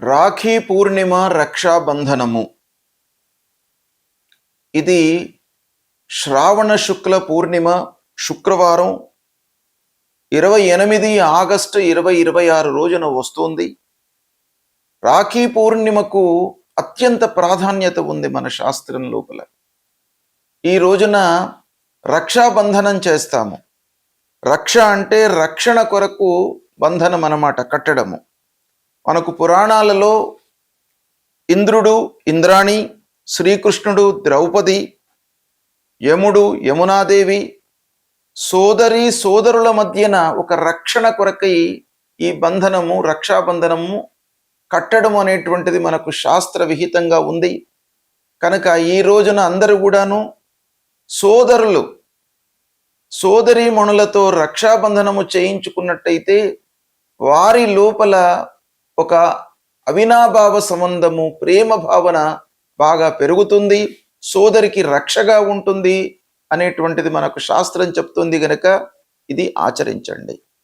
రాఖీ పూర్ణిమ రక్షాబంధనము. ఇది శ్రావణ శుక్ల పూర్ణిమ శుక్రవారం 28 ఆగస్టు 2026 రోజున వస్తుంది. రాఖీ పూర్ణిమకు అత్యంత ప్రాధాన్యత ఉంది మన శాస్త్రం లోపల. ఈ రోజున రక్షాబంధనం చేస్తాము. రక్ష అంటే రక్షణ కొరకు బంధనం అన్నమాట, కట్టడము. మనకు పురాణాలలో ఇంద్రుడు ఇంద్రాణి, శ్రీకృష్ణుడు ద్రౌపది, యముడు యమునాదేవి, సోదరి సోదరుల మధ్యన ఒక రక్షణ కొరకై ఈ బంధనము, రక్షాబంధనము కట్టడం అనేటువంటిది మనకు శాస్త్ర విహితంగా ఉంది. కనుక ఈ రోజున అందరూ కూడాను సోదరులు సోదరీమణులతో రక్షాబంధనము చేయించుకున్నట్టయితే వారి లోపల ఒక అవినాభావ సంబంధము, ప్రేమ భావన బాగా పెరుగుతుంది, సోదరికి రక్షగా ఉంటుంది అనేటువంటిది మనకు శాస్త్రం చెప్తుంది. గనక ఇది ఆచరించండి.